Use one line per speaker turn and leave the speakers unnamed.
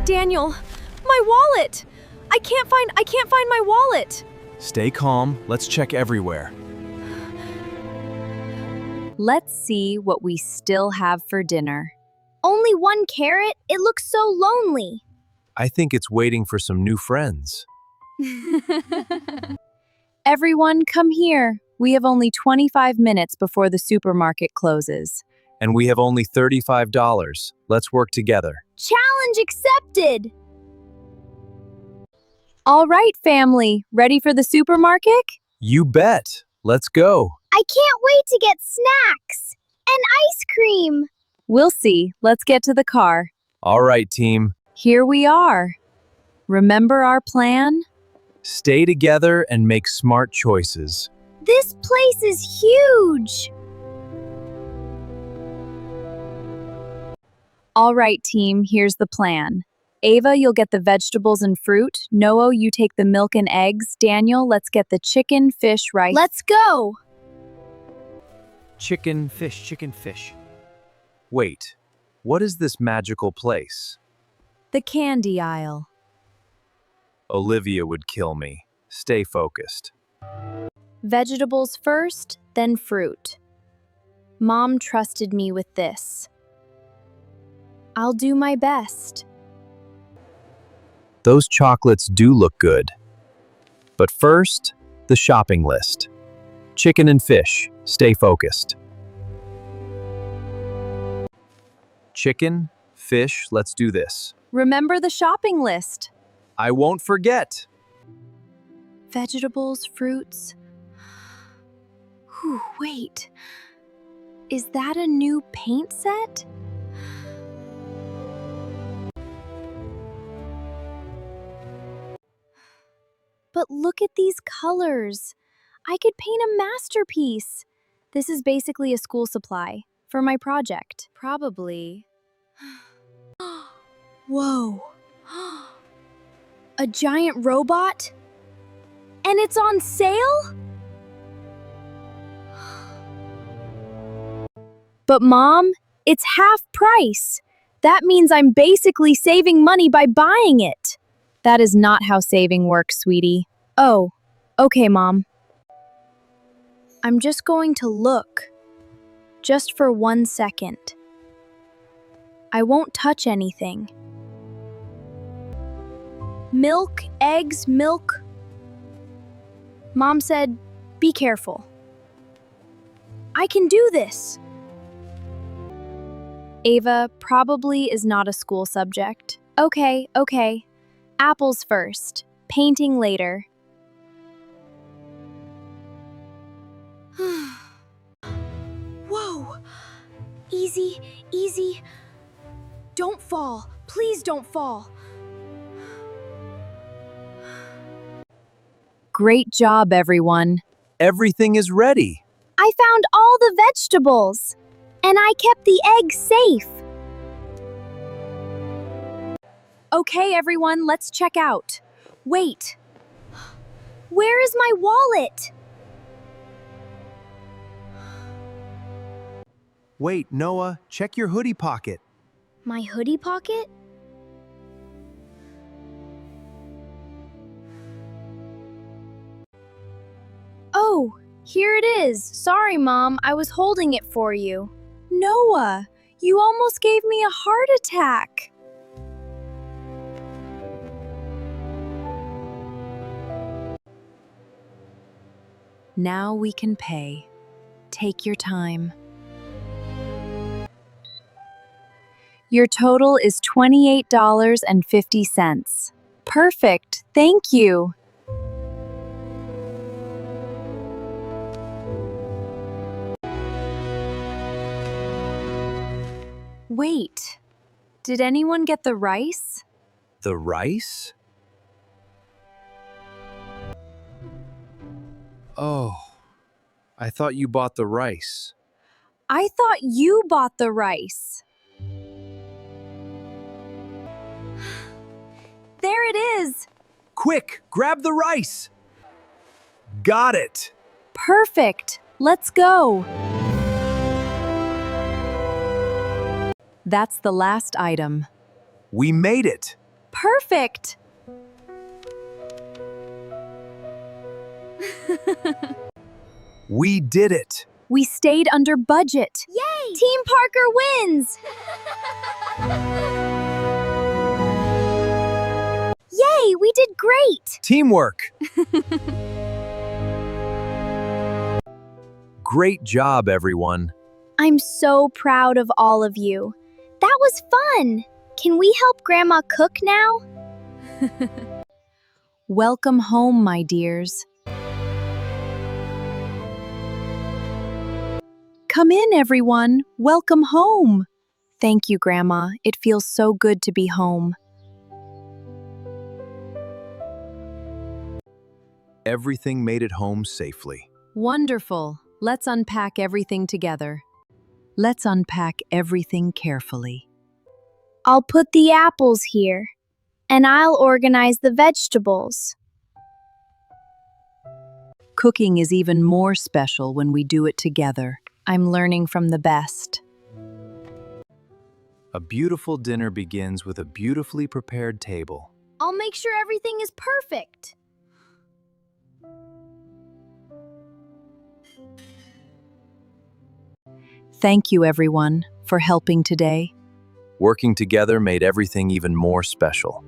Daniel, my wallet! I can't find my wallet!
Stay calm. Let's check everywhere.
Let's see what we still have for dinner. Only one carrot? It looks so lonely.
I think it's waiting for some new friends.
Everyone, come here. We have only 25 minutes before the supermarket closes.
And we have only $35. Let's work together.
Challenge accepted! All right, family. Ready for the supermarket?
You bet. Let's go.
I can't wait to get snacks and ice cream.
We'll see. Let's get to the car.
All right, team.
Here we are. Remember our plan?
Stay together and make smart choices.
This place is huge.
All right, team, here's the plan. Ava, you'll get the vegetables and fruit. Noah, you take the milk and eggs. Daniel, let's get the chicken, fish, rice.
Let's go.
Chicken, fish. Wait, what is this magical place?
The candy aisle.
Olivia would kill me. Stay focused.
Vegetables first, then fruit. Mom trusted me with this. I'll do my best.
Those chocolates do look good. But first, the shopping list. Chicken and fish. Stay focused. Chicken, fish, let's do this.
Remember the shopping list.
I won't forget.
Vegetables, fruits. Wait. Is that a new paint set? But look at these colors. I could paint a masterpiece. This is basically a school supply for my project. Probably. Whoa. A giant robot? And it's on sale? But Mom, it's half price. That means I'm basically saving money by buying it. That is not how saving works, sweetie. Oh, okay, Mom. I'm just going to look. Just for 1 second. I won't touch anything. Milk, eggs, milk. Mom said, be careful. I can do this. Ava probably is not a school subject. Okay. Apples first, painting later. Whoa! Easy. Don't fall. Please don't fall. Great job, everyone.
Everything is ready.
I found all the vegetables, and I kept the eggs safe.
Okay, everyone, let's check out. Wait. Where is my wallet?
Wait, Noah, check your hoodie pocket.
My hoodie pocket?
Oh, here it is. Sorry, Mom, I was holding it for you. Noah, you almost gave me a heart attack. Now we can pay. Take your time. Your total is $28.50. Perfect, thank you. Wait, did anyone get the rice?
The rice? Oh, I thought you bought the rice.
I thought you bought the rice. There it is.
Quick, grab the rice. Got it.
Perfect. Let's go. That's the last item.
We made it.
perfect.
We did it!
We stayed under budget.
Yay! Team Parker wins! Yay, we did great!
Teamwork! Great job, everyone.
I'm so proud of all of you. That was fun! Can we help Grandma cook now?
Welcome home, my dears. Come in, everyone. Welcome home. Thank you, Grandma. It feels so good to be home.
Everything made it home safely.
Wonderful. Let's unpack everything together. Let's unpack everything carefully.
I'll put the apples here, and I'll organize the vegetables.
Cooking is even more special when we do it together. I'm learning from the best.
A beautiful dinner begins with a beautifully prepared table.
I'll make sure everything is perfect.
Thank you, everyone, for helping today.
Working together made everything even more special.